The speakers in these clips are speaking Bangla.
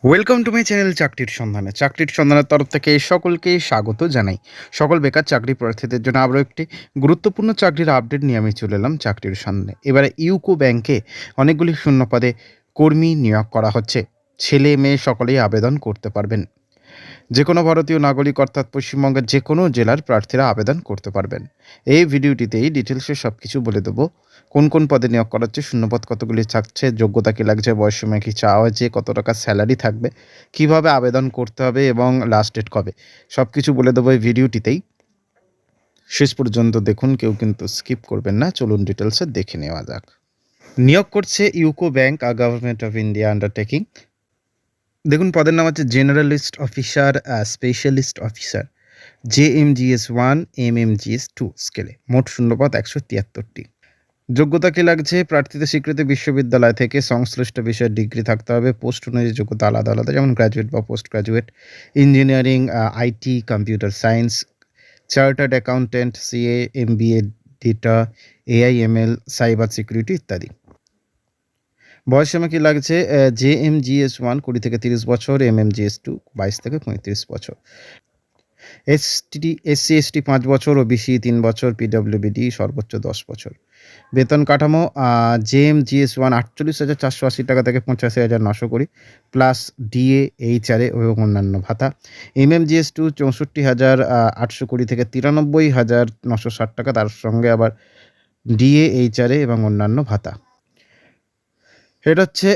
ওয়েলকাম টু মাই চ্যানেল চাকরির সন্ধানের তরফ থেকে সকলকে স্বাগত জানাই। সকল বেকার চাকরি প্রার্থীদের জন্য আরও একটি গুরুত্বপূর্ণ চাকরির আপডেট নিয়ে আমি চলে এলাম চাকরির সন্ধানে। এবারে ইউকো ব্যাংকে অনেকগুলি শূন্য পদে কর্মী নিয়োগ করা হচ্ছে। ছেলে মেয়ে সকলেই আবেদন করতে পারবেন। যে কোনো ভারতীয় নাগরিক অর্থাৎ পশ্চিমবঙ্গের যে কোনো জেলার প্রার্থীরা আবেদন করতে পারবেন। এই ভিডিওটিতেই ডিটেলসে সব কিছু বলে দেবো। কোন কোন পদে নিয়োগ করা হচ্ছে, শূন্যপদ কতগুলি থাকছে, যোগ্যতা কী লাগছে, বয়স সময় কী চাওয়া হয়েছে, কত টাকা স্যালারি থাকবে, কিভাবে আবেদন করতে হবে এবং লাস্ট ডেট কবে, সব কিছু বলে দেবো এই ভিডিওটিতেই। শেষ পর্যন্ত দেখুন, কেউ কিন্তু স্কিপ করবেন না। চলুন ডিটেলসে দেখে নেওয়া যাক। নিয়োগ করছে UCO bank, government of India undertaking. দেখুন, পদের নাম হচ্ছে generalist officer, specialist officer, JMGS1, MMGS2 স্কেলে। মোট শূন্যপদ 173টি। যোগ্যতা কী লাগছে? প্রার্থীদের স্বীকৃত বিশ্ববিদ্যালয় থেকে সংশ্লিষ্ট বিষয়ে ডিগ্রি থাকতে হবে। পোস্ট অনুযায়ী যোগ্যতা আলাদা আলাদা, যেমন গ্র্যাজুয়েট বা post graduate, engineering, IT, computer science, chartered accountant, CA, MBA, data, AIML, cyber security ইত্যাদি। বয়স সীমা কী লাগছে? JMGS1 20 থেকে 30 বছর, MMGS2 22 থেকে 35 বছর। SC/ST 5 বছর, OBC 3 বছর, PWBD সর্বোচ্চ 10 বছর। বেতন কাঠামো: JMGS1 48,480 টাকা থেকে 85,920 প্লাস DA, HRA এবং অন্যান্য ভাতা। MMGS2 64,820 থেকে 93,960 টাকা, তার সঙ্গে আবার DA, HRA এবং অন্যান্য ভাতা। এটা হচ্ছে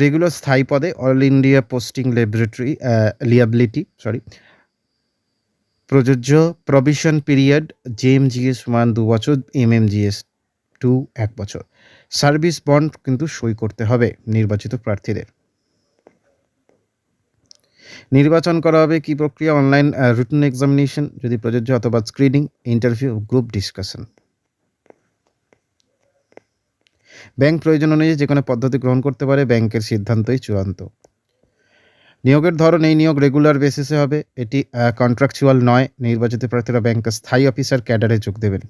রেগুলার স্থায়ী পদে, অল ইন্ডিয়া পোস্টিং লিয়াবিলিটি প্রযোজ্য। প্রভিশন পিরিয়ড: JMGS1 2 বছর, MMGS2 1 বছর। সার্ভিস বন্ড কিন্তু সই করতে হবে নির্বাচিত প্রার্থীদের। নির্বাচন করা হবে কি প্রক্রিয়া? অনলাইন রিটেন এক্সামিনেশন যদি প্রযোজ্য, অথবা screening, interview, group discussion. Bank প্রয়োজন অনুযায়ী যে কোনো পদ্ধতি গ্রহণ করতে পারে, ব্যাংকের সিদ্ধান্তই চূড়ান্ত। নিয়োগের ধরন: এই নিয়োগ রেগুলার বেসিসে হবে, এটি কন্ট্রাকচুয়াল নয়। নির্বাচিত প্রার্থীরা ব্যাংকের স্থায়ী অফিসার ক্যাডারে যোগ দেবেন।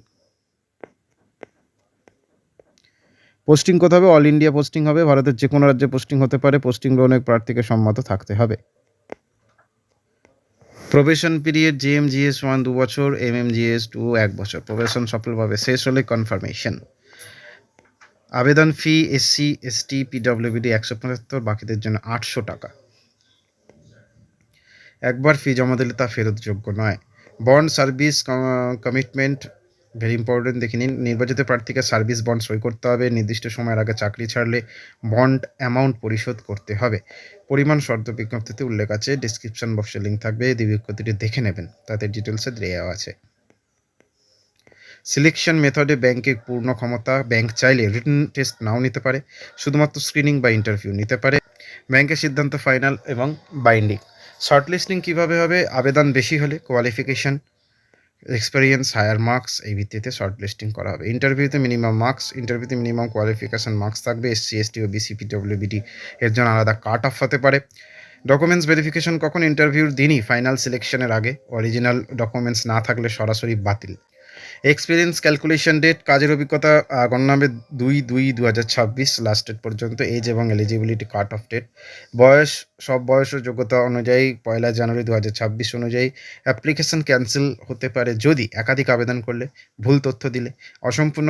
পোস্টিং কোথায় হবে? অল ইন্ডিয়া পোস্টিং হবে, ভারতের যে কোনো রাজ্যে পোস্টিং হতে পারে। পোস্টিং গ্রহণের প্রার্থীকে সম্মত থাকতে হবে। প্রবেশন পিরিয়ড: JMGS1 2 বছর, MMGS2 1 বছর। প্রবেশন সফলভাবে শেষ হলে কনফার্মেশন। আবেদন ফি: SC/ST, PWBD 175, বাকিদের জন্য 800 টাকা। একবার ফি জমা দিলে তা ফেরতযোগ্য নয়। Bond service commitment very important, দেখে নিন। নির্বাচিত প্রার্থীকে সার্ভিস বন্ড সই করতে হবে। নির্দিষ্ট সময়ের আগে চাকরি ছাড়লে বন্ড অ্যামাউন্ট পরিশোধ করতে হবে। পরিমাণ শর্ত বিজ্ঞপ্তিতে উল্লেখ আছে, ডিসক্রিপশন বক্সে লিঙ্ক থাকবে, এই বিজ্ঞপ্তিটি দেখে নেবেন, তাতে ডিটেলসে দেওয়া আছে। সিলেকশন মেথডে ব্যাংকের পূর্ণ ক্ষমতা। ব্যাংক চাইলে রিটেন টেস্ট নাও নিতে পারে, শুধুমাত্র স্ক্রিনিং বা ইন্টারভিউ নিতে পারে। ব্যাংকের সিদ্ধান্ত ফাইনাল এবং বাইন্ডিং। শর্টলিস্টিং কীভাবে হবে? আবেদন বেশি হলে কোয়ালিফিকেশান, এক্সপিরিয়েন্স, হায়ার মার্কস, এই ভিত্তিতে শর্টলিস্টিং করা হবে। ইন্টারভিউতে মিনিমাম কোয়ালিফিকেশান মার্কস থাকবে। SC/ST, OBC, PWBD এর জন্য আলাদা কাট অফ হতে পারে। ডকুমেন্টস ভেরিফিকেশন কখন? ইন্টারভিউর দিনই, ফাইনাল সিলেকশনের আগে। অরিজিনাল ডকুমেন্টস না থাকলে সরাসরি বাতিল। এক্সপিরিয়েন্স ক্যালকুলেশন ডেট: কাজের অভিজ্ঞতা গণনা হবে 2/2/2026 লাস্ট ডেট পর্যন্ত। এজ এবং এলিজিবিলিটি কাট অফ ডেট। বয়স: সব বয়স ও যোগ্যতা অনুযায়ী 1 জানুয়ারি 2026 অনুযায়ী। অ্যাপ্লিকেশন ক্যান্সেল হতে পারে যদি একাধিক আবেদন করলে, ভুল তথ্য দিলে, অসম্পূর্ণ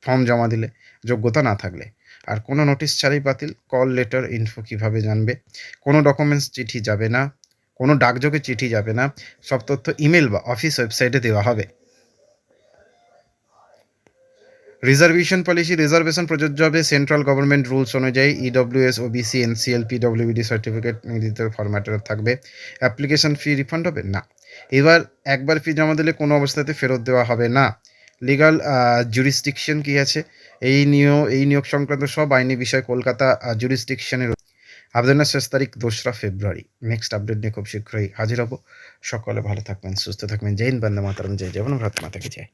ফর্ম জমা দিলে, যোগ্যতা না থাকলে। আর কোনো নোটিশ ছাড়াই বাতিল। কল লেটার ইনফো কীভাবে জানবে? কোনো ডকুমেন্টস চিঠি যাবে না, কোনো ডাকযোগে চিঠি যাবে না, সব তথ্য ইমেল বা অফিস ওয়েবসাইটে দেওয়া হবে। রিজার্ভেশন পলিসি: রিজার্ভেশন প্রযোজ্য হবে সেন্ট্রাল গভর্নমেন্ট রুলস অনুযায়ী। EWS, OBC, NCL, PWBD certificate নির্ধারিত ফরম্যাটের থাকবে। অ্যাপ্লিকেশন ফি রিফান্ড হবে না। এবার একবার ফি জমা দিলে কোনো অবস্থাতে ফেরত দেওয়া হবে না। লিগাল জুরিসডিকশন কী আছে? এই নিয়োগ সংক্রান্ত সব আইনি বিষয় কলকাতা জুরিসডিকশনের। আবেদনের শেষ তারিখ 2রা ফেব্রুয়ারি। নেক্সট আপডেট নিয়ে খুব শীঘ্রই হাজির হব। সকলে ভালো থাকবেন, সুস্থ থাকবেন। জয় হিন্দ, বন্দে মাতরম, জয় জগন্নাথ, ভারত মাতা কি জয়।